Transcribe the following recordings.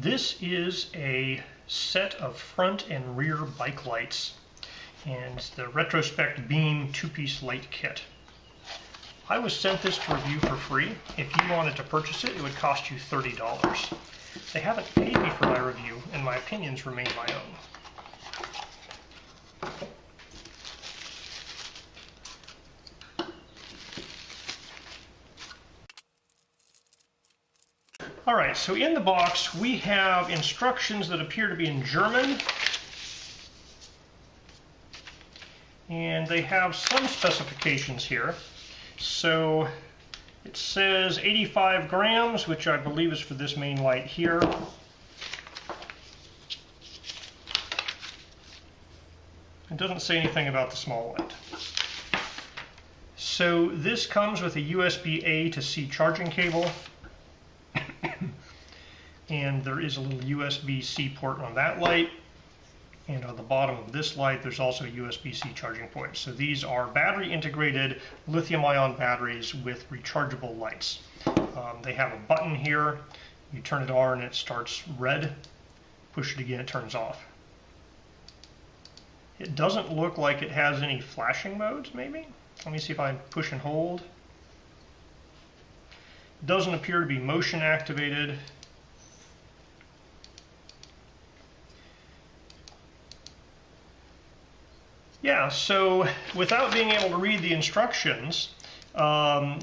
This is a set of front and rear bike lights, and it's the Retrospec Beam two-piece light kit. I was sent this to review for free. If you wanted to purchase it, it would cost you $30. They haven't paid me for my review, and my opinions remain my own. Alright, so in the box we have instructions that appear to be in German, and they have some specifications here. So it says 85 grams, which I believe is for this main light here. It doesn't say anything about the small light. So this comes with a USB-A to C charging cable. And there is a little USB-C port on that light, and on the bottom of this light there's also a USB-C charging port. So these are battery integrated lithium-ion batteries with rechargeable lights. They have a button here. You turn it on and it starts red. Push it again, it turns off. It doesn't look like it has any flashing modes, maybe? Let me see if I push and hold. It doesn't appear to be motion activated. Yeah, so without being able to read the instructions,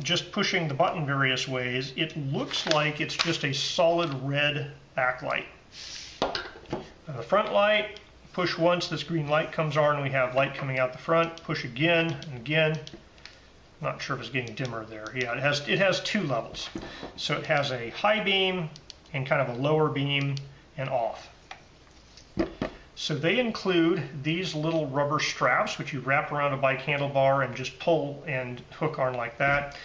just pushing the button various ways, it looks like it's just a solid red backlight. The front light, push once, this green light comes on, and we have light coming out the front. Push again and again. I'm not sure if it's getting dimmer there. Yeah, it has two levels. So it has a high beam and kind of a lower beam and off. So they include these little rubber straps, which you wrap around a bike handlebar and just pull and hook on like that.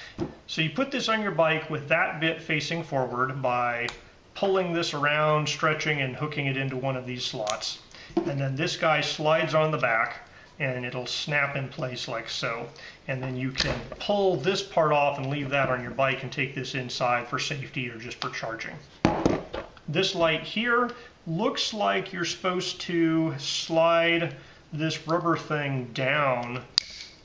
So you put this on your bike with that bit facing forward by pulling this around, stretching, and hooking it into one of these slots. And then this guy slides on the back, and it'll snap in place like so. And then you can pull this part off and leave that on your bike and take this inside for safety or just for charging. This light here looks like you're supposed to slide this rubber thing down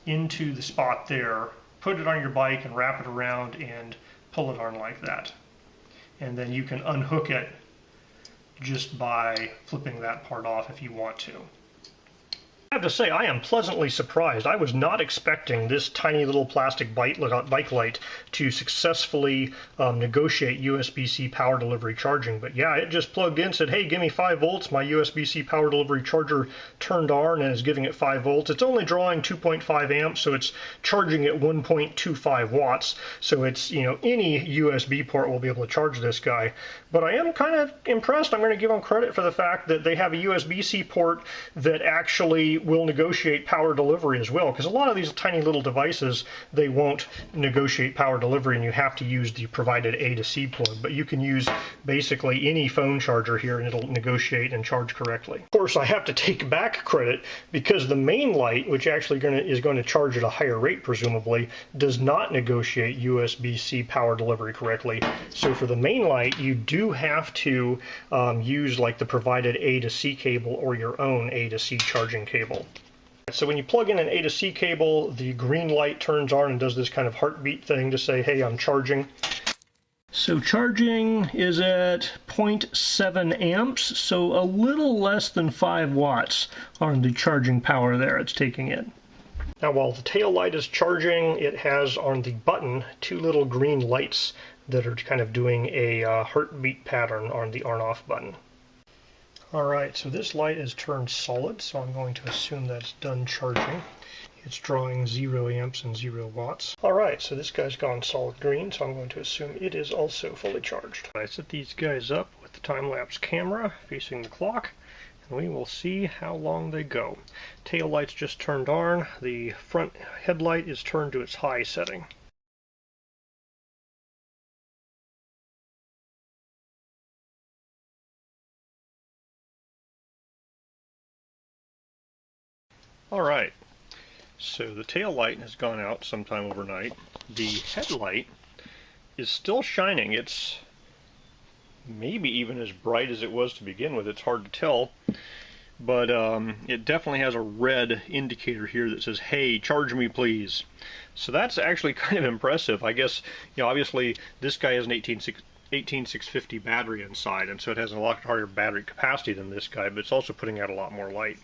into the spot there, put it on your bike and wrap it around and pull it on like that. And then you can unhook it just by flipping that part off if you want to. I have to say, I am pleasantly surprised. I was not expecting this tiny little plastic bike light to successfully negotiate USB-C power delivery charging. But yeah, it just plugged in, said, hey, give me 5 volts. My USB-C power delivery charger turned on and is giving it 5 volts. It's only drawing 2.5 amps, so it's charging at 1.25 watts. So it's, you know, any USB port will be able to charge this guy. But I am kind of impressed. I'm going to give them credit for the fact that they have a USB-C port that actually will negotiate power delivery as well, because a lot of these tiny little devices, they won't negotiate power delivery and you have to use the provided A to C plug, but you can use basically any phone charger here and it'll negotiate and charge correctly. Of course, I have to take back credit because the main light, which actually is going to charge at a higher rate presumably, does not negotiate USB-C power delivery correctly. So for the main light, you do have to use like the provided A to C cable or your own A to C charging cable. So when you plug in an A to C cable, the green light turns on and does this kind of heartbeat thing to say, hey, I'm charging. So charging is at 0.7 amps, so a little less than 5 watts on the charging power there it's taking in. Now while the tail light is charging, it has on the button 2 little green lights that are kind of doing a heartbeat pattern on the on-off button. Alright, so this light is turned solid, so I'm going to assume that it's done charging. It's drawing 0 amps and 0 watts. Alright, so this guy's gone solid green, so I'm going to assume it is also fully charged. I set these guys up with the time-lapse camera facing the clock, and we will see how long they go. Tail light's just turned on, the front headlight is turned to its high setting. Alright, so the tail light has gone out sometime overnight. The headlight is still shining. It's maybe even as bright as it was to begin with. It's hard to tell, but it definitely has a red indicator here that says, "Hey, charge me please." So that's actually kind of impressive. I guess, you know, obviously this guy has an 18650 battery inside, and so it has a lot higher battery capacity than this guy, but it's also putting out a lot more light.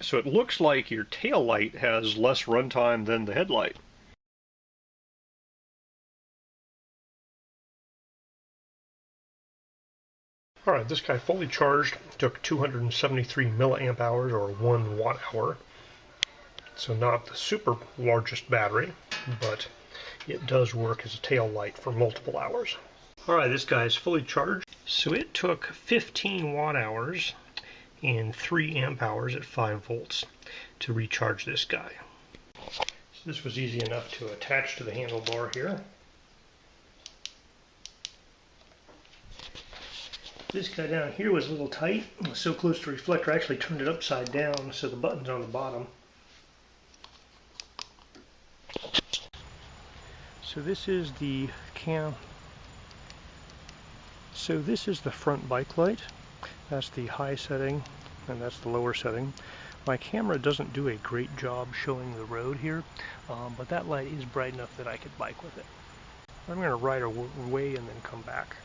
So it looks like your tail light has less runtime than the headlight. Alright, this guy fully charged took 273 milliamp hours, or 1 watt hour. So not the super largest battery, but it does work as a tail light for multiple hours. Alright, this guy is fully charged. So it took 15 watt hours and 3 amp hours at 5 volts to recharge this guy. So this was easy enough to attach to the handlebar here. This guy down here was a little tight. It was so close to the reflector, I actually turned it upside down so the button's on the bottom. So this is the this is the front bike light. That's the high setting, and that's the lower setting. My camera doesn't do a great job showing the road here, but that light is bright enough that I could bike with it. I'm going to ride away and then come back.